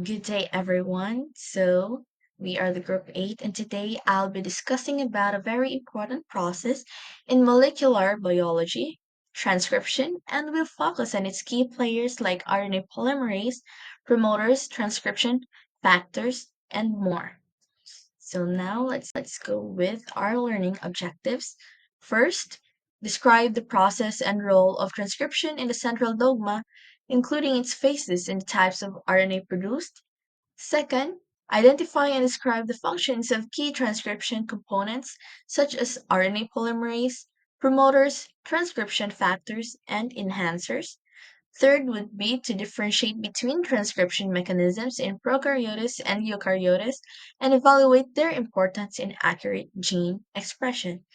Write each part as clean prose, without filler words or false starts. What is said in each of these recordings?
Good day, everyone. We are the group 8, and today I'll be discussing about a very important process in molecular biology, transcription, and we'll focus on its key players like RNA polymerase, promoters, transcription, factors, and more. So now let's go with our learning objectives. First, describe the process and role of transcription in the central dogma, including its phases and types of RNA produced. Second, identify and describe the functions of key transcription components such as RNA polymerase, promoters, transcription factors, and enhancers. Third would be to differentiate between transcription mechanisms in prokaryotes and eukaryotes and evaluate their importance in accurate gene expression.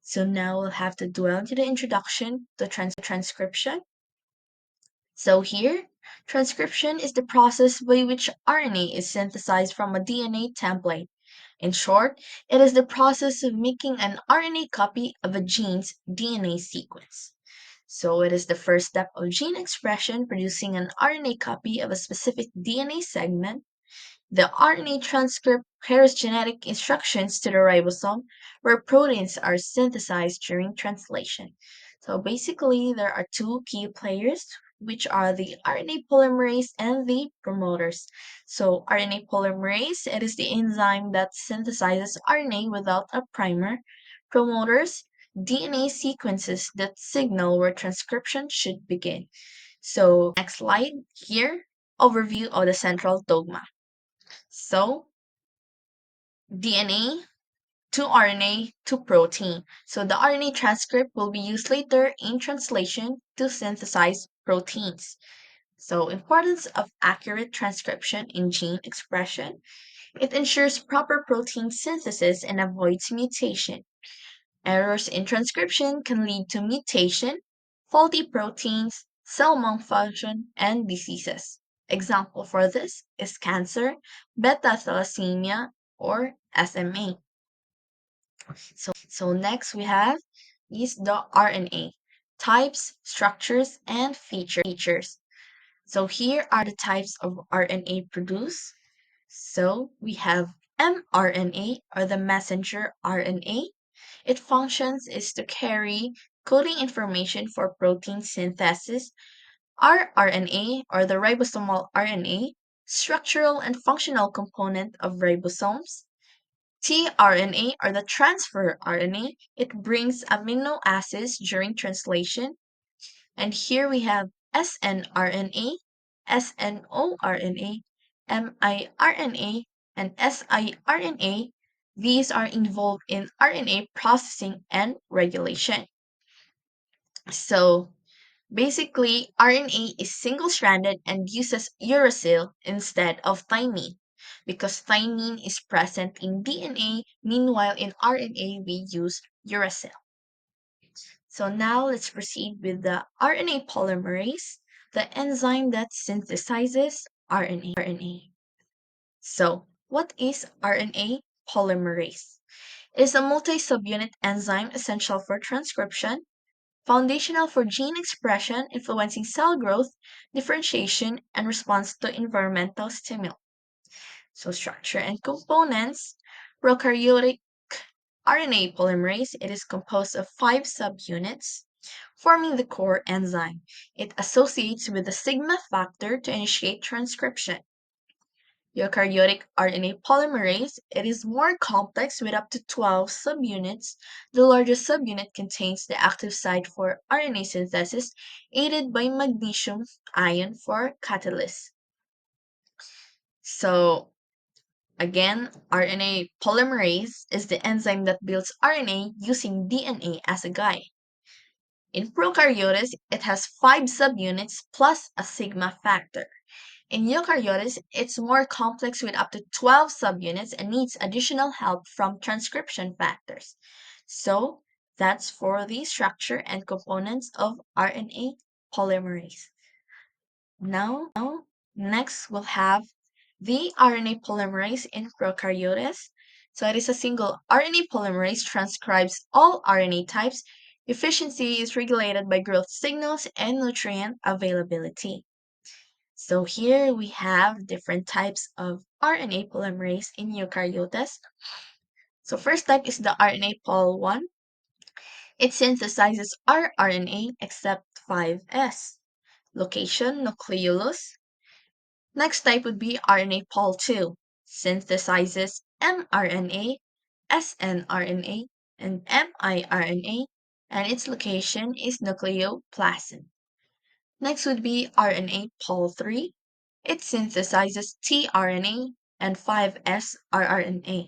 So now we'll have to dwell into the introduction to transcription. So here, transcription is the process by which RNA is synthesized from a DNA template. In short, it is the process of making an RNA copy of a gene's DNA sequence. So it is the first step of gene expression, producing an RNA copy of a specific DNA segment. The RNA transcript carries genetic instructions to the ribosome, where proteins are synthesized during translation. So basically, there are two key players, which are the RNA polymerase and the promoters. So RNA polymerase, it is the enzyme that synthesizes RNA without a primer. Promoters, DNA sequences that signal where transcription should begin. So next slide here, overview of the central dogma. So DNA to RNA to protein. So the RNA transcript will be used later in translation to synthesize proteins. So importance of accurate transcription in gene expression. It ensures proper protein synthesis and avoids mutation. Errors in transcription can lead to mutation, faulty proteins, cell malfunction, and diseases. Example for this is cancer, beta thalassemia, or SMA. So next we have is the RNA, types, structures, and features. So here are the types of RNA produced. So we have mRNA, or the messenger RNA. Its functions is to carry coding information for protein synthesis. rRNA, or the ribosomal RNA, structural and functional component of ribosomes. tRNA, or the transfer RNA, it brings amino acids during translation. And here we have snRNA, snORNA, miRNA, and siRNA. These are involved in RNA processing and regulation. So basically, RNA is single-stranded and uses uracil instead of thymine because thymine is present in DNA. Meanwhile, in RNA, we use uracil. So now let's proceed with the RNA polymerase, the enzyme that synthesizes RNA. So what is RNA polymerase? It is a multi-subunit enzyme essential for transcription, foundational for gene expression, influencing cell growth, differentiation, and response to environmental stimuli. So structure and components. Prokaryotic RNA polymerase, it is composed of 5 subunits, forming the core enzyme. It associates with the sigma factor to initiate transcription. Eukaryotic RNA polymerase, it is more complex with up to 12 subunits. The largest subunit contains the active site for RNA synthesis, aided by magnesium ion for catalyst. So, again, RNA polymerase is the enzyme that builds RNA using DNA as a guide. In prokaryotes, it has 5 subunits plus a sigma factor. In eukaryotes, it's more complex with up to 12 subunits and needs additional help from transcription factors. So that's for the structure and components of RNA polymerase. Now, next we'll have the RNA polymerase in prokaryotes. So it is a single RNA polymerase transcribes all RNA types. Efficiency is regulated by growth signals and nutrient availability. So here we have different types of RNA polymerase in eukaryotes. So first type is the RNA pol 1. It synthesizes rRNA except 5S. Location nucleolus. Next type would be RNA pol 2. Synthesizes mRNA, snRNA, and miRNA, and its location is nucleoplasm. Next would be RNA pol 3. It synthesizes tRNA and 5S rRNA.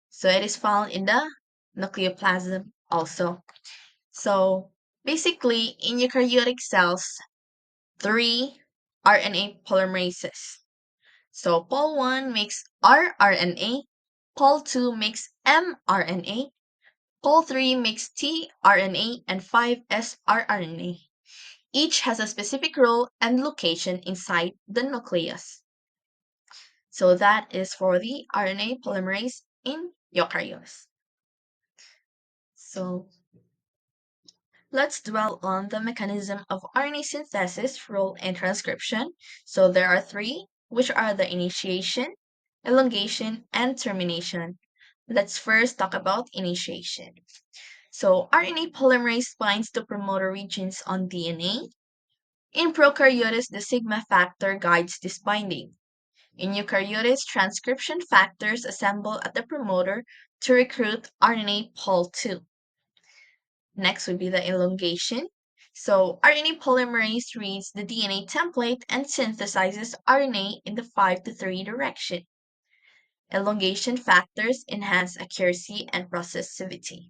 So it is found in the nucleoplasm also. So basically, in eukaryotic cells, three RNA polymerases. So pol 1 makes rRNA, pol 2 makes mRNA, pol 3 makes tRNA, and 5S rRNA. Each has a specific role and location inside the nucleus. So that is for the RNA polymerase in eukaryotes. So let's dwell on the mechanism of RNA synthesis, role, and transcription. So there are three, which are the initiation, elongation, and termination. Let's first talk about initiation. So RNA polymerase binds to promoter regions on DNA. In prokaryotes, the sigma factor guides this binding. In eukaryotes, transcription factors assemble at the promoter to recruit RNA pol 2. Next would be the elongation. So RNA polymerase reads the DNA template and synthesizes RNA in the 5 to 3 direction. Elongation factors enhance accuracy and processivity.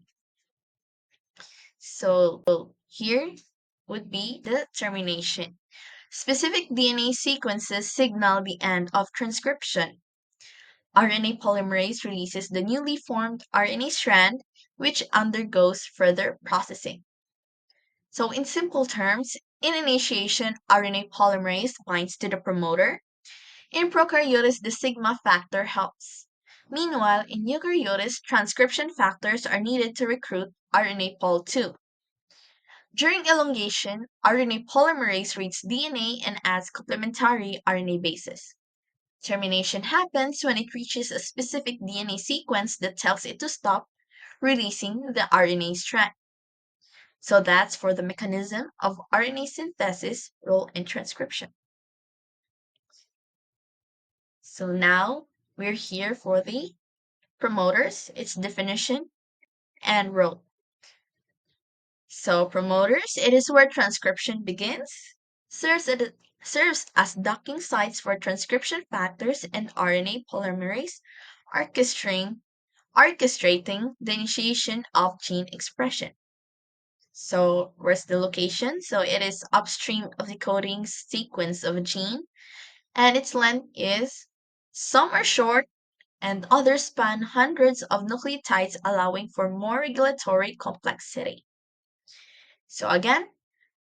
So here would be the termination. Specific DNA sequences signal the end of transcription. RNA polymerase releases the newly formed RNA strand, which undergoes further processing. So in simple terms, in initiation, RNA polymerase binds to the promoter. In prokaryotes, the sigma factor helps. Meanwhile, in eukaryotes, transcription factors are needed to recruit RNA pol 2. During elongation, RNA polymerase reads DNA and adds complementary RNA bases. Termination happens when it reaches a specific DNA sequence that tells it to stop, releasing the RNA strand. So that's for the mechanism of RNA synthesis, role, and transcription. So now we're here for the promoters, its definition, and role. So promoters, it is where transcription begins, serves as docking sites for transcription factors and RNA polymerase, orchestrating the initiation of gene expression. So where's the location? So it is upstream of the coding sequence of a gene, and its length is some are short and others span hundreds of nucleotides, allowing for more regulatory complexity. So again,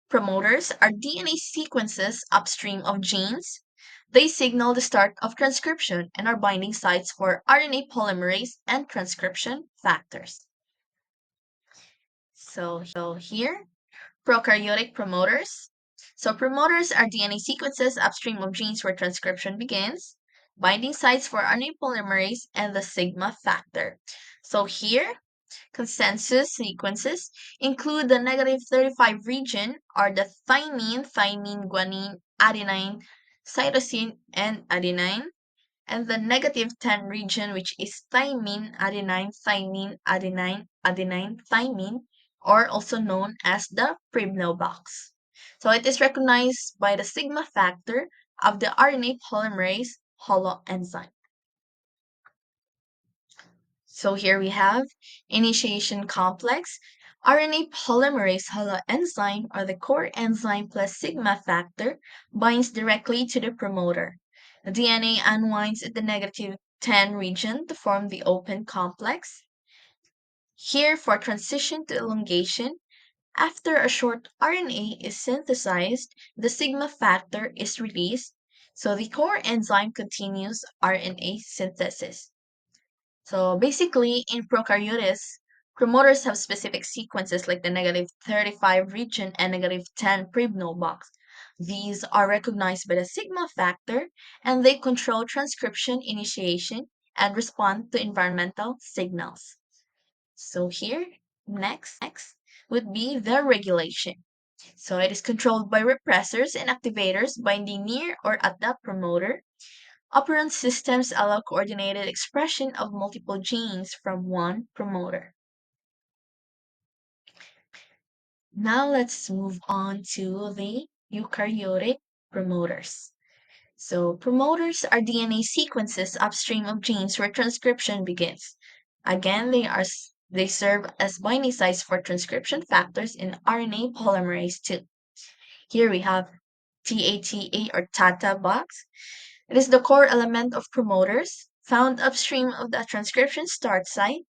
promoters are DNA sequences upstream of genes. They signal the start of transcription and are binding sites for RNA polymerase and transcription factors. So here, prokaryotic promoters. So promoters are DNA sequences upstream of genes where transcription begins, binding sites for RNA polymerase and the sigma factor. So here, consensus sequences include the negative 35 region or the thymine, guanine, adenine, cytosine, and adenine, and the negative 10 region, which is thymine, adenine, thymine, or also known as the Pribnow box. So it is recognized by the sigma factor of the RNA polymerase holoenzyme. So here we have initiation complex, RNA polymerase holoenzyme, or the core enzyme plus sigma factor, binds directly to the promoter. The DNA unwinds at the negative 10 region to form the open complex. Here, for transition to elongation, after a short RNA is synthesized, the sigma factor is released, so the core enzyme continues RNA synthesis. So basically, in prokaryotes, promoters have specific sequences like the negative 35 region and negative 10 Pribnow box. These are recognized by the sigma factor and they control transcription initiation and respond to environmental signals. So here, next would be the regulation. So it is controlled by repressors and activators binding near or at the promoter. Operant systems allow coordinated expression of multiple genes from one promoter. Now let's move on to the eukaryotic promoters. So promoters are DNA sequences upstream of genes where transcription begins. Again, they serve as binding sites for transcription factors in RNA polymerase II. Here we have TATA or TATA box. It is the core element of promoters found upstream of the transcription start site,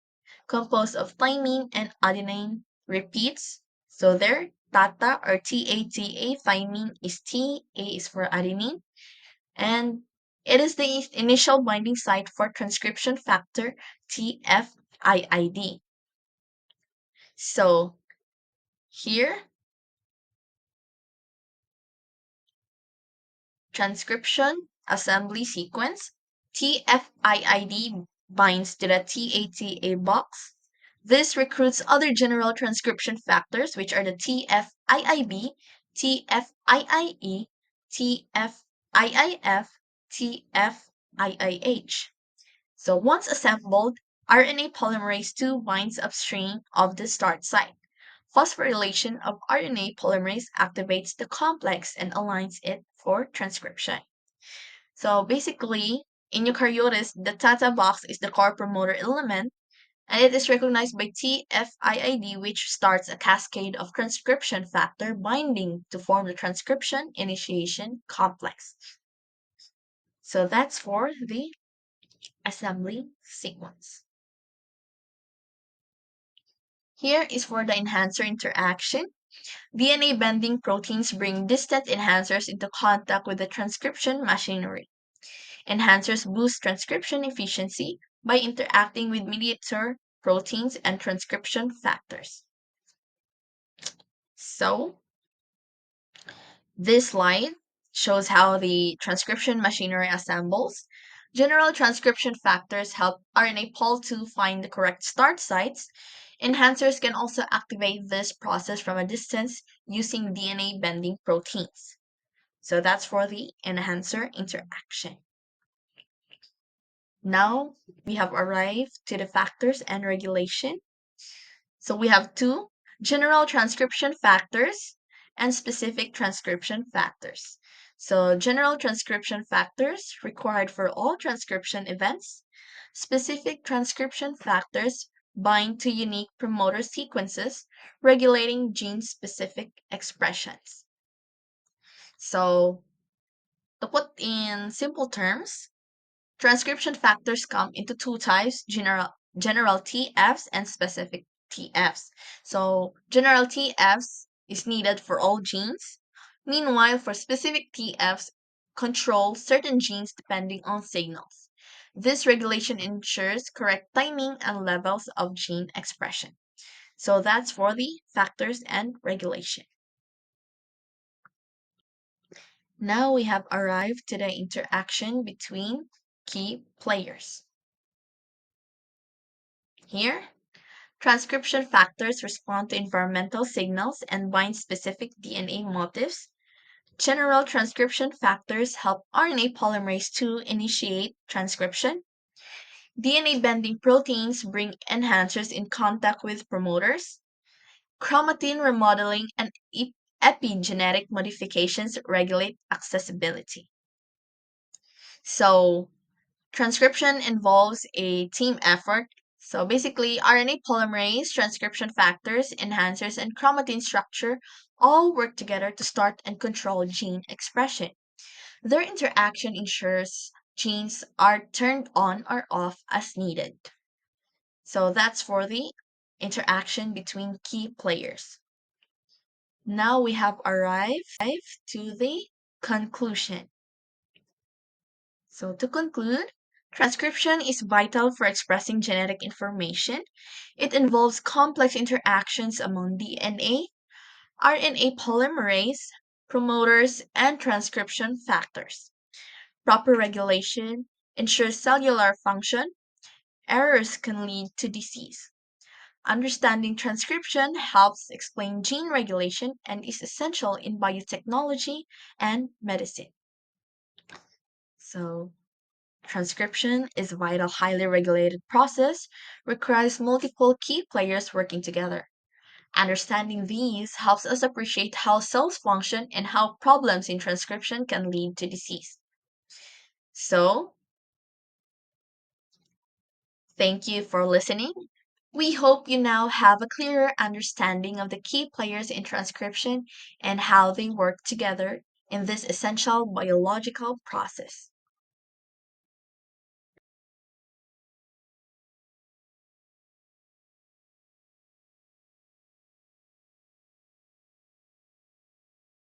composed of thymine and adenine repeats. So there, TATA or TATA thymine is T, A is for adenine, and it is the initial binding site for transcription factor TFIID. So here, transcription assembly sequence, TFIID binds to the TATA box. This recruits other general transcription factors, which are the TFIIB, TFIIE, TFIIF, TFIIH. So once assembled, RNA polymerase II binds upstream of the start site. Phosphorylation of RNA polymerase activates the complex and aligns it for transcription. So basically, in eukaryotes, the Tata box is the core promoter element, and it is recognized by TFIID, which starts a cascade of transcription factor binding to form the transcription initiation complex. So that's for the assembly sequence. Here is for the enhancer interaction. DNA bending proteins bring distant enhancers into contact with the transcription machinery. Enhancers boost transcription efficiency by interacting with mediator proteins and transcription factors. So, this slide shows how the transcription machinery assembles. General transcription factors help RNA pol 2 find the correct start sites. Enhancers can also activate this process from a distance using DNA bending proteins. So that's for the enhancer interaction. Now we have arrived to the factors and regulation. So we have two general transcription factors and specific transcription factors. So general transcription factors required for all transcription events. Specific transcription factors bind to unique promoter sequences regulating gene-specific expressions. So to put in simple terms, transcription factors come into two types, general TFs and specific TFs. So general TFs is needed for all genes. Meanwhile, for specific TFs, control certain genes depending on signals. This regulation ensures correct timing and levels of gene expression. So that's for the factors and regulation. Now we have arrived to the interaction between key players. Here, transcription factors respond to environmental signals and bind specific DNA motifs. General transcription factors help RNA polymerase II initiate transcription. DNA bending proteins bring enhancers in contact with promoters. Chromatin remodeling and epigenetic modifications regulate accessibility. So, transcription involves a team effort. So basically, RNA polymerase, transcription factors, enhancers, and chromatin structure all work together to start and control gene expression. Their interaction ensures genes are turned on or off as needed. So that's for the interaction between key players. Now we have arrived to the conclusion. So to conclude, transcription is vital for expressing genetic information. It involves complex interactions among DNA, RNA polymerase, promoters, and transcription factors. Proper regulation ensures cellular function. Errors can lead to disease. Understanding transcription helps explain gene regulation and is essential in biotechnology and medicine. So, transcription is a vital, highly regulated process, requires multiple key players working together. Understanding these helps us appreciate how cells function and how problems in transcription can lead to disease. So, thank you for listening. We hope you now have a clearer understanding of the key players in transcription and how they work together in this essential biological process.